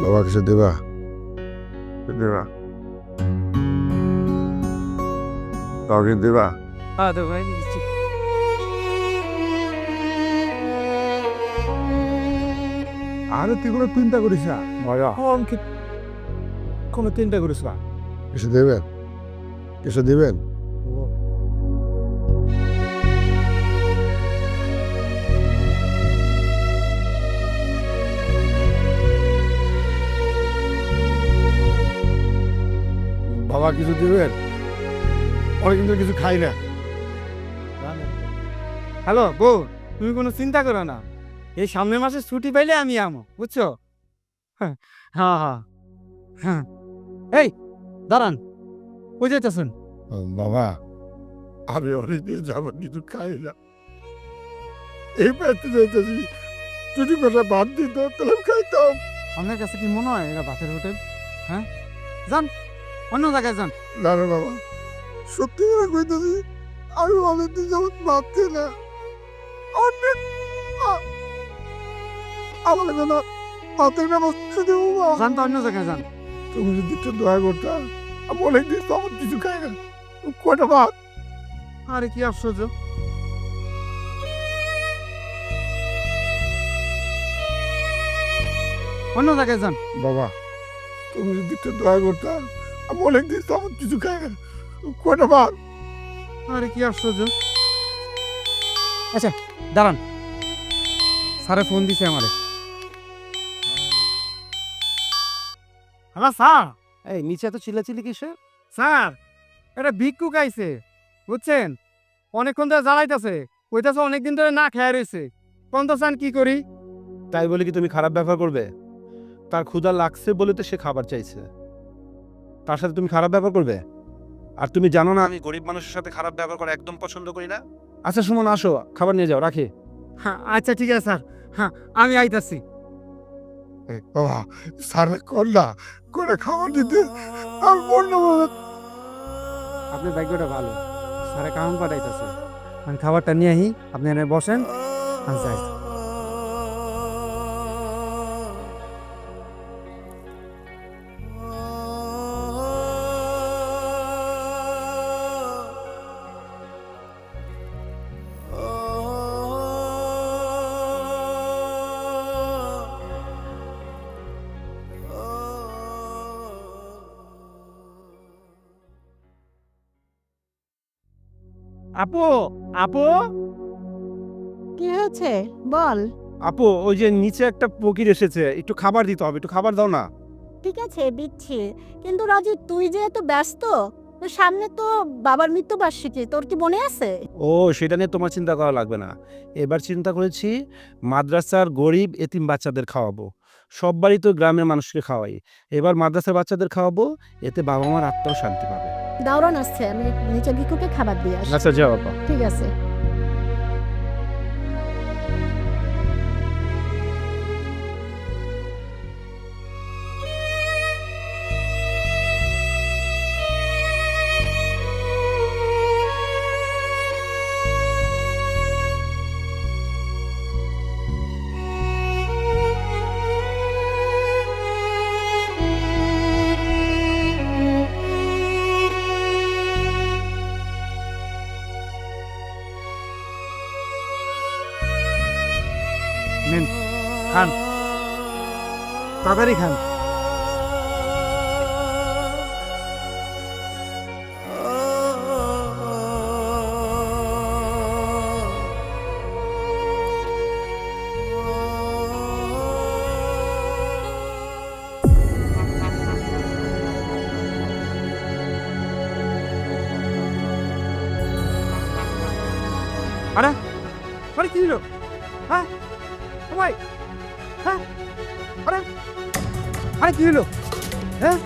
বাবা কিছু দেবা? দেবা? কাউকে দেবা? হ্যাঁ তো ভাই দিচ্ছি। আরে তুই কোনো চিন্তা করিস না, ভাইয়া কোনো চিন্তা করিস না। কিছু দেবেন? কিছু দিবেন? বাবা কিছু দিবেন? ওরা কিন্তু কিছু খাই না। হ্যালো বউ, তুমি কোনো চিন্তা করো না, এই সামনের মাসে ছুটি পাইলে আমি আমো, বুঝছো? হ্যাঁ হ্যাঁ হ্যাঁ হ্যাঁ। এই দাঁড়ান, কই যেতেছেন? বাবা আমি অনেকদিন যাবো কিছু খাই না, এই পেতে যেতেছি। যদি পেটা বাদ দিত তাহলে আমি খাইতাম। আপনার কাছে কি মনে হয় এটা ভাতের হোটেল? হ্যাঁ, যান অন্য জায়গায় যান। না রে বাবা, সত্যি করে কইতেছি, আমি অনেকদিন যাবো ভাত খাই না। অনেক আমার জন্য ভাতের ব্যবস্থা দেবো। যান তো অন্য জায়গায় যান। তুমি যদি একটু দয়া করতে, আমি অনেকদিন তো আমার কিছু খাই না। কয়টা ভাত? আরে কি আশ্চর্য, অন্য জায়গায় যান। বাবা তুমি যদি একটু দয়া করতে, আমি অনেকদিন তো আমার কিছু খাই না। কয়টা ভাত? আরে কি আশ্চর্য। আচ্ছা দাঁড়ান, স্যারে ফোন দিছে আমারে। Hello sir. এই নিচে তো চিল্লাচিল্লি কিসে? স্যার এটা ভিক্ষুক আইছে, বুঝছেন? অনেকক্ষণ ধরে জ্বালাইতেছে, কইতাছে অনেকদিন ধরে না খেয়ে রয়েছে। কোন তো চান কি করি? তাই বলে কি তুমি খারাপ ব্যবহার করবে? তার ক্ষুধা লাগছে বলে তো সে খাবার চাইছে, তার সাথে তুমি খারাপ ব্যবহার করবে? আর তুমি জানো না আমি গরিব মানুষের সাথে খারাপ ব্যবহার করা একদম পছন্দ করি না। আচ্ছা সুমন আসো, খাবার নিয়ে যাও, রাখি। হ্যাঁ আচ্ছা ঠিক আছে স্যার, হ্যাঁ আমি আইতাছি। বাবা স্যার করলা করে খাবার দিতে আমি বলল। আপনার ভাগ্যটা ভালো, স্যারে কারণ পাঠাইতেছে। আমি খাবারটা নিয়ে আহি, আপনি এনে বসেন, আমি যাই। আপু, আপু, কি হয়েছে বল। আপু ওই যে নিচে একটা ফকির এসেছে, একটু খাবার দিতে হবে, একটু খাবার দাও না। ঠিক আছে দিচ্ছি, কিন্তু রাজু তুই যে এত ব্যস্ত, তো সামনে তো বাবার মৃত্যুবার্ষিকী, তোর কি মনে আছে? ও সেটা নিয়ে তোমার চিন্তা করা লাগবে না। এবার চিন্তা করেছি মাদ্রাসার গরিব এতিম বাচ্চাদের খাওয়াবো। সব বাড়ি তো গ্রামের মানুষকে খাওয়াই, এবার মাদ্রাসার বাচ্চাদের খাওয়াবো, এতে বাবা মার আত্মাও শান্তি পাবে। দাওরান আসছে, আমি নিচে ভিক্ষুকে খাবার দিয়ে আসি। আচ্ছা যাও আপা। ঠিক আছে। নেন খান, তাড়াতাড়ি খান। আরে আরে কি হলো? হ্যাঁ ভাই, হ্যাঁ আরে আরে কি হলো? হ্যাঁ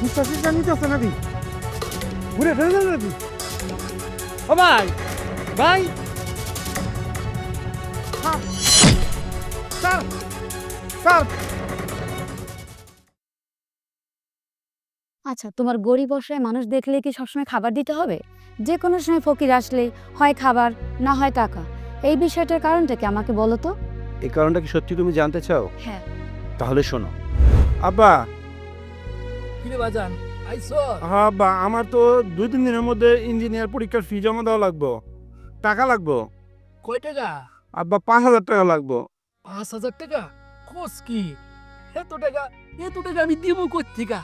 নিঃশ্বাসের জানিতে আছে নাকি? ঘুরে ফেলে গেল নাকি? ও ভাই, ভাই স্যার, স্যার, স্যার। আচ্ছা, তোমার গরিব অসহায় মানুষ দেখলে কি সবসময় খাবার দিতে হবে? যে কোনো সময় ফকির আসলে হয় খাবার, না হয় টাকা। এই বিষয়টার কারণটা কি আমাকে বলো তো? এই কারণটা কি সত্যি তুমি জানতে চাও? হ্যাঁ। তাহলে শোনো। আব্বা, কিরে বাজান আইসো? হ্যাঁ আব্বা, আমার তো 2-3 দিনের মধ্যে ইঞ্জিনিয়ার পরীক্ষার ফি জমা দেওয়া লাগবো, টাকা লাগবো। কয় টাকা? আব্বা 5,000 টাকা লাগবো। 5,000 টাকা? কোস কি এত টাকা? এত টাকা আমি দিব কোত্থেকা?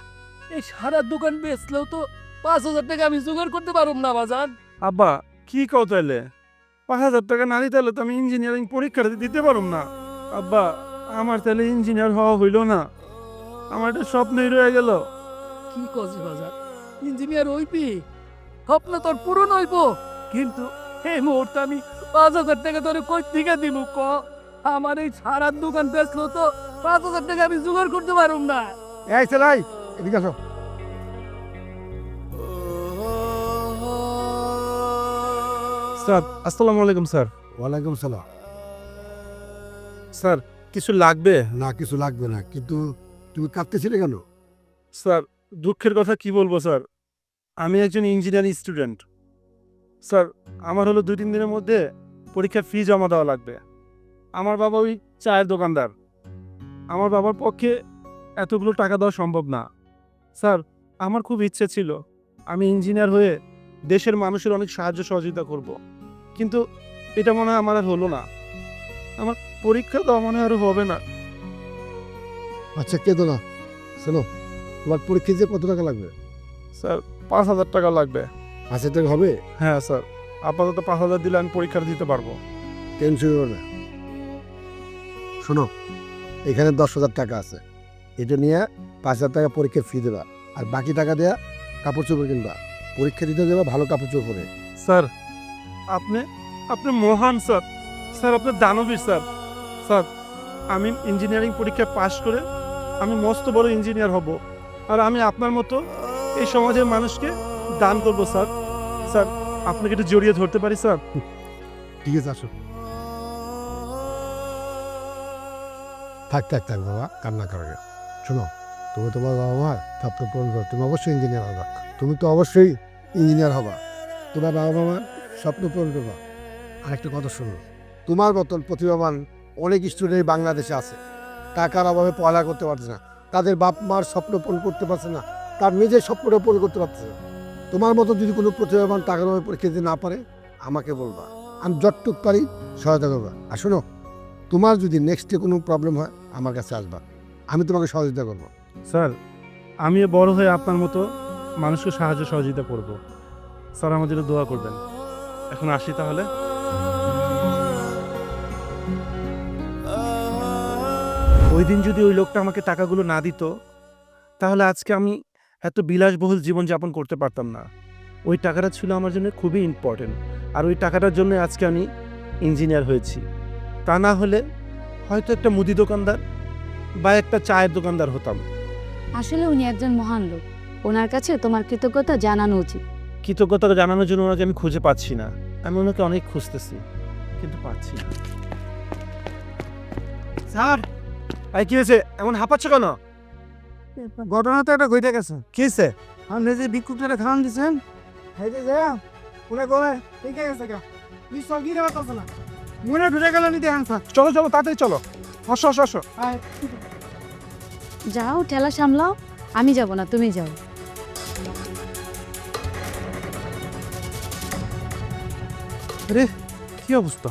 এই সারা দোকান বেচলেও তো 5,000 টাকা আমি জোগাড় করতে পারব না বাজান। আব্বা কি কও তাইলে? 5,000 টাকা না দিতে হলে তো আমি ইঞ্জিনিয়ারিং পরীক্ষাটা দিতে পারব না। আব্বা, আমার তাহলে ইঞ্জিনিয়ার হওয়া হইল না, আমার একটা স্বপ্নই রয়ে গেল। কি কস বাজান? ইঞ্জিনিয়ার হইবি? স্বপ্ন তোর পূরণ হইব, কিন্তু এই মুহূর্তে আমি 5,000 টাকা তোর কোত্থেকা দিব ক? আমার এই সারা দোকান বেচলেও তো 5,000 টাকা আমি জোগাড় করতে পারব না। এই ছেলাই, এদিকে আসো। স্যার আসসালামু আলাইকুম স্যার। ওয়ালাইকুম সালাম। স্যার কিছু লাগবে? না কিছু লাগবে না, কিন্তু তুমি কাঁদতেছিলে কেন? স্যার দুঃখের কথা কি বলবো স্যার, আমি একজন ইঞ্জিনিয়ারিং স্টুডেন্ট। স্যার আমার হলো 2-3 দিনের মধ্যে পরীক্ষার ফি জমা দেওয়া লাগবে। আমার বাবা ওই চায়ের দোকানদার, আমার বাবার পক্ষে এতগুলো টাকা দেওয়া সম্ভব না। স্যার আমার খুব ইচ্ছে ছিল আমি ইঞ্জিনিয়ার হয়ে দেশের মানুষের অনেক সাহায্য সহযোগিতা করব, কিন্তু এটা মনে হয় আমার আর হলো না। আমার পরীক্ষা দেওয়া মনে হয় আর হবে না। আচ্ছা কেঁদো না, শোনো, তোমার পরীক্ষা যে কত টাকা লাগবে? স্যার 5,000 টাকা লাগবে। 5,000 টাকা হবে? হ্যাঁ স্যার, আপাতত 5,000 দিলে আমি পরীক্ষা দিতে পারবো। টেনশন করো না। শোনো, এখানে 10,000 টাকা আছে, এটা নিয়ে 5,000 টাকা পরীক্ষার ফি দেবা, আর বাকি টাকা দেয়া কাপড় চোপড় কিনবা, পরীক্ষা দিতে দেবা ভালো কাপড় চোপড় পরে। স্যার আপনি আপনি মহান স্যার, স্যার আপনি দানবীর স্যার। স্যার আমি ইঞ্জিনিয়ারিং পরীক্ষা পাশ করে আমি মস্ত বড় ইঞ্জিনিয়ার হব, আর আমি আপনার মতো এই সমাজের মানুষকে দান করব স্যার। স্যার আপনাকে একটু জড়িয়ে ধরতে পারি স্যার? ঠিক আছে, আসো। থাক থাক থাক বাবা, কান্না করো না। শোনো, তুমি তোমার বাবা মার স্বপ্ন পূরণ করো, তুমি অবশ্যই ইঞ্জিনিয়ার হবা। তুমি তো অবশ্যই ইঞ্জিনিয়ার হবা, তোমার বাবা মার স্বপ্ন পূরণ করবা। আরেকটা কথা শোনো, তোমার মতন প্রতিভাবান অনেক স্টুডেন্ট বাংলাদেশে আছে, টাকার অভাবে পড়ালেখা করতে পারছে না, তাদের বাপ মার স্বপ্ন পূরণ করতে পারছে না, তার নিজের স্বপ্নটা পূরণ করতে পারছে না। তোমার মতো যদি কোনো প্রতিভাবান টাকার অভাবে পরীক্ষা দিতে না পারে, আমাকে বলবা, আমি যতটুক পারি সহায়তা করবা। আর শোনো, তোমার যদি নেক্সটে কোনো প্রবলেম হয় আমার কাছে আসবা, আমি তোমাকে সহযোগিতা করবো। স্যার আমিও বড় হয়ে আপনার মতো মানুষকে সাহায্য সহযোগিতা করব। স্যার আমার জন্য দোয়া করবেন। এখন আসি তাহলে। ওই দিন যদি ওই লোকটা আমাকে টাকাগুলো না দিত, তাহলে আজকে আমি এত বিলাসবহুল জীবনযাপন করতে পারতাম না। ওই টাকাটা ছিল আমার জন্য খুবই ইম্পর্টেন্ট, আর ওই টাকাটার জন্য আজকে আমি ইঞ্জিনিয়ার হয়েছি। তা না হলে হয়তো একটা মুদি দোকানদার বা একটা চায়ের দোকানদার হতাম। আসলে উনি একজন মহান লোক, ওনার কাছে তোমার কৃতজ্ঞতা জানানো উচিত। কৃতজ্ঞতা জানানোর জন্য ওনাকে আমি খুঁজে পাচ্ছি না। আমি ওনাকে অনেক খুঁজতেছি, কিন্তু পাচ্ছি না। স্যার ভাই কি হয়েছে, এমন হাঁপাচ্ছ কেন? ঘটনা তো একটা ঘটে গেছে। কি হয়েছে? আপনি যে বিক্ষুব্ধটা খাওয়ান দিচ্ছেন, হেঁটে যা উনি গলে ঠিক আছে গা, বিশ্বাস কি দেওয়া কথা না, মনে ঢুকে গেল নিতে আনসার। চলো চলো তাড়াতাড়ি চলো, আসো আসো আসো। যাও ঠেলা সামলাও, আমি যাব না, তুমি যাও। আরে কি অবস্থা?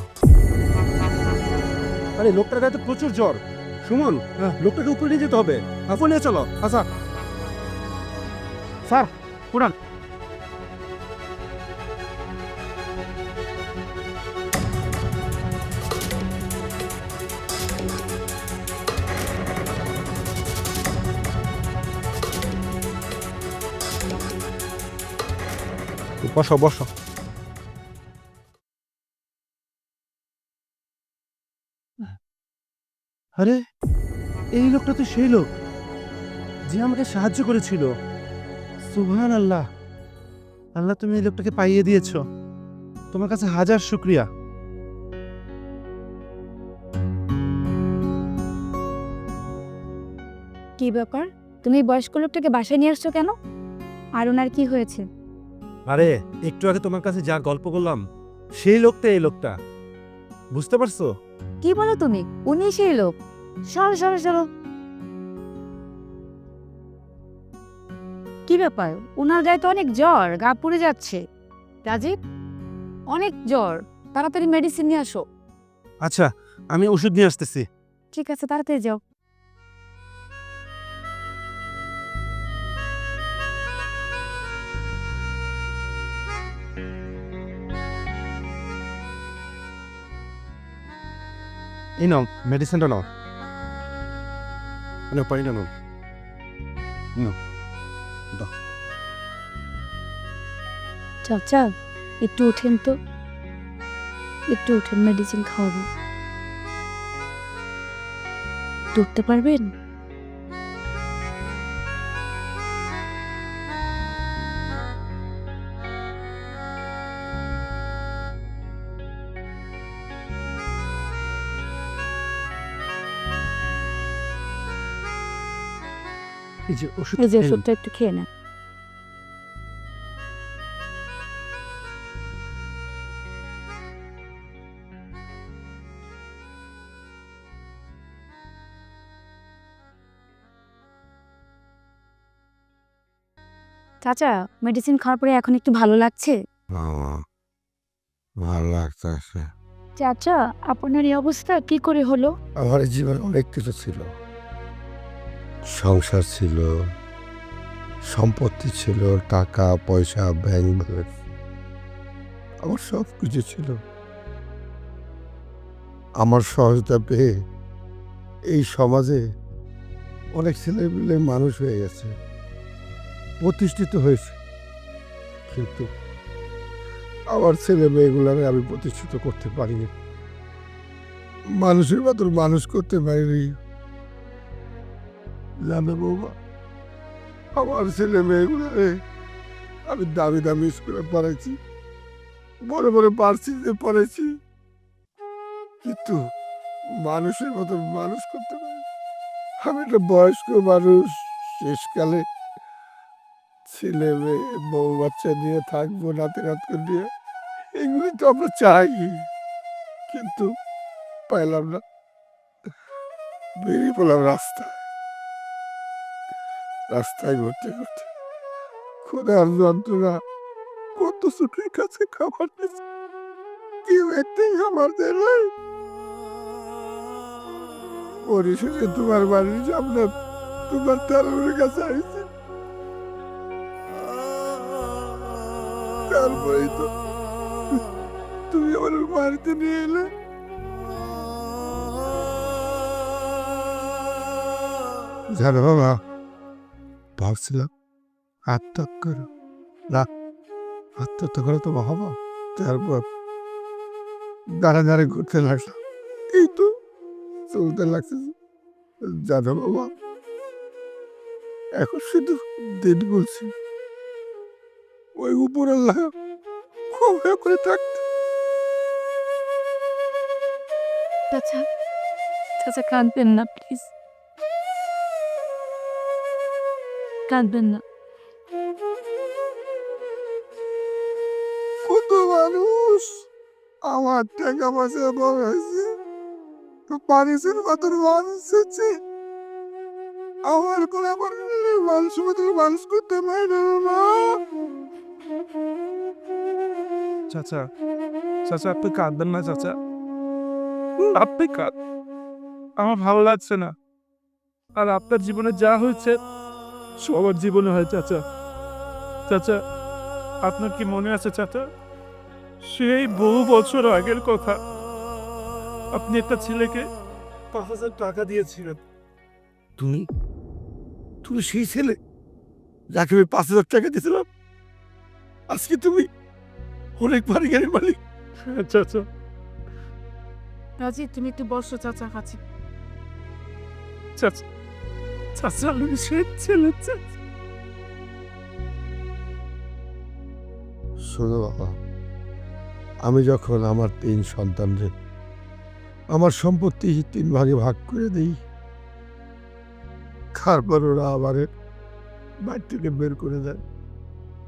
আরে লোকটার গায়ে তো প্রচুর জ্বর। সুমন, লোকটাকে উপরে নিয়ে যেতে হবে। আপনি নিয়ে চলো। আচ্ছা স্যার উড়ান। বসো বসো। আরে এই লোকটা তো সেই লোক যে আমাকে সাহায্য করেছিল। সুবহান আল্লাহ, আল্লাহ তুমি এই লোকটাকে পাইয়ে দিয়েছো, তোমার কাছে হাজার শুকরিয়া। কি ব্যাপার, তুমি এই বয়স্ক লোকটাকে বাসায় নিয়ে আসছো কেন? আর ওনার কি হয়েছে? আরে একটু আগে তোমার কাছে যা গল্প করলাম, সেই লোকটা এই লোকটা। বুঝতে পারছো? কি বলো তুমি? উনি সেই লোক। সরো সরো সরো। কি ব্যাপার? উনার গায়ে তো অনেক জ্বর, গা পুড়ে যাচ্ছে। রাজীব, অনেক জ্বর, তাড়াতাড়ি মেডিসিন নিয়ে আসো। আচ্ছা, আমি ওষুধ নিয়ে আসতেছি। ঠিক আছে, তাড়াতাড়ি যাও। এই নাও মেডিসিনটা নাও। পানিটা নাও। চাচা, একটু উঠেন তো, একটু উঠেন, মেডিসিন খাওয়াবো। উঠতে পারবেন? এই যে ওষুধ এই যে খেয়ে নিন। ওষুধটা একটু খেয়ে নেন। চাচা, মেডিসিন খাওয়ার পরে এখন একটু ভালো লাগছে? ভালো লাগতেছে। চাচা, আপনার এই অবস্থা কি করে হলো? আমার জীবনে অনেক কিছু ছিল, সংসার ছিল, সম্পত্তি ছিল, টাকা পয়সা, ব্যাংক ব্যালেন্স, আমার সব কিছু ছিল। আমার সহজতা পেয়ে এই সমাজে অনেক ছেলে পেলে মানুষ হয়ে গেছে, প্রতিষ্ঠিত হয়েছে, কিন্তু আমার ছেলে মেয়েগুলারে আমি প্রতিষ্ঠিত করতে পারিনি, মানুষের মতন মানুষ করতে পারিনি। জানো বৌমা, আমার ছেলে মেয়েগুলারে আমি দামি দামি স্কুলে পড়াইছি, বড় বড় পার্সিতে পড়েছি, কিন্তু মানুষের মতন মানুষ করতে পারি। আমি একটা বয়স্ক মানুষ, শেষকালে ছেলে মেয়ে বউ বাচ্চা নিয়ে থাকবো, নাতে নাত নিয়ে, এগুলি তো আমরা চাই, কিন্তু পাইলাম না। বেরিয়ে পড়লাম রাস্তায় ঘুরতে ঘুরতে খোদার যন্ত্রণা, কত চোখের কাছে খাবার দিচ্ছে, কেউ একটাই খাবার দেয় নাই। পরিশেষে তোমার বাড়ির সামনে তোমার তারুণের কাছে আইছে, তারপরেই তো তুমি আমার বাড়িতে নিয়ে এলে। জানো বাবা, ভাবছিলাম আত্মহত্যা করো না, আত্মহত্যা করে তো হবো। তারপর দাঁড়া দাঁড়ে ঘুরতে লাগলাম, এই তো চলতে লাগছে। জানো বাবা, এখন শুধু দিন বলছি ওই উপর আল্লাহ ক্ষমা করে থাকতে। চাচা, চাচা কাঁদবেন না প্লিজ, কাঁদবেন না। কত মানুষ আমার টাকা পয়সা বড় হয়েছে, মানুষের মতন মানুষ হচ্ছে, আমার কোনো আমার মানুষের মতন মানুষ করতে পারে না মা। চাচা, চাচা আপনি কাঁদবেন না চাচা, আপনি কাঁদ, আমার ভালো লাগছে না। আর আপনার জীবনে যা হয়েছে সবার জীবনে হয় চাচা। চাচা, আপনার কি মনে আছে চাচা, সেই বহু বছর আগের কথা, আপনি একটা ছেলেকে 5,000 টাকা দিয়েছিলেন। তুমি তুমি সেই ছেলে যাকে আমি 5,000 টাকা দিয়েছিলাম, আজকে তুমি অনেক বাড়ি গাড়ির মালিক। চাচা, রাজি, তুমি একটু বসো, চাচা কাছে। চাচা, চাচা আমি সেই ছেলে চাচা। শোনো বাবা, আমি যখন আমার 3 সন্তানদের আমার সম্পত্তি 3 ভাগে ভাগ করে দিই, তারপর ওরা আবার বাড়ি থেকে বের করে দেয়,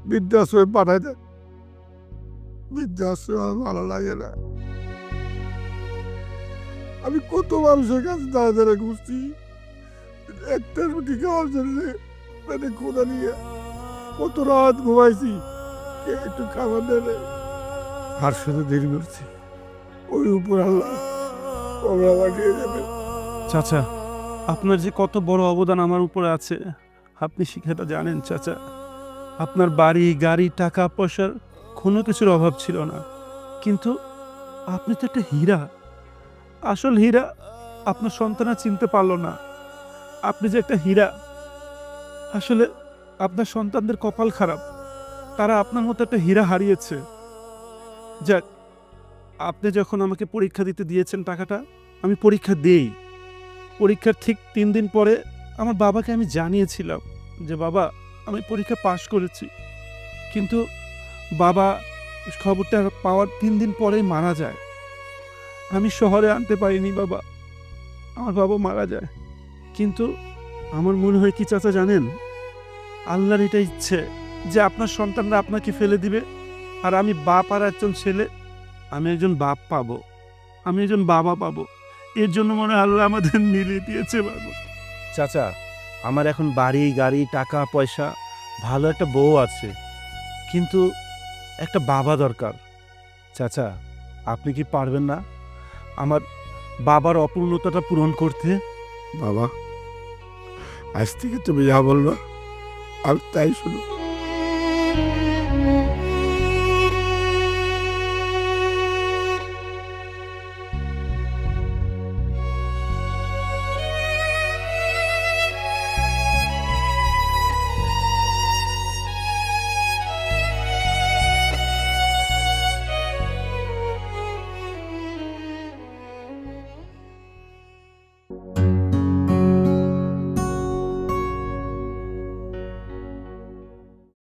বৃদ্ধাশ্রমে পাঠায় দেয়। বৃদ্ধাশ্রম আমার ভালো লাগে না। আমি কত মানুষের কাছে দাঁড়া দাঁড়া ঘুরছি, একটা রুটি খাওয়ার জন্য পেটে খোদা নিয়ে কত রাত ঘুমাইছি, কে একটু খাবার দেবে আর শুধু দেরি করছি। ওই উপর আল্লাহ কবরা পাঠিয়ে দেবে। চাচা, আপনার যে কত বড় অবদান আমার উপরে আছে আপনি সেটা জানেন চাচা। আপনার বাড়ি গাড়ি টাকা পয়সার কোনো কিছুর অভাব ছিল না, কিন্তু আপনি তো একটা হীরা। আসল হীরা আপনার সন্তানরা চিনতে পারলো না। আপনি যে একটা হীরা, আসলে আপনার সন্তানদের কপাল খারাপ, তারা আপনার মতো একটা হীরা হারিয়েছে। যাক, আপনি যখন আমাকে পরীক্ষা দিতে দিয়েছেন টাকাটা, আমি পরীক্ষা দেই। পরীক্ষার ঠিক 3 দিন পরে আমার বাবাকে আমি জানিয়েছিলাম যে বাবা, আমি পরীক্ষা পাশ করেছি। কিন্তু বাবা খবরটা পাওয়ার 3 দিন পরেই মারা যায়। আমি শহরে আনতে পারিনি বাবা, আমার বাবা মারা যায়। কিন্তু আমার মনে হয় কি চাচা জানেন, আল্লাহর এটা ইচ্ছে যে আপনার সন্তানরা আপনাকে ফেলে দিবে, আর আমি বাপ আর একজন ছেলে, আমি একজন বাপ পাবো, আমি একজন বাবা পাবো। এর জন্য মনে হয় আল্লাহ আমাদের মিলিয়ে দিয়েছে বাবা। চাচা, আমার এখন বাড়ি গাড়ি টাকা পয়সা, ভালো একটা বউ আছে, কিন্তু একটা বাবা দরকার। চাচা, আপনি কি পারবেন না আমার বাবার অপূর্ণতাটা পূরণ করতে? বাবা, আজ থেকে তুমি যা বলবা আমি তাই শুনো।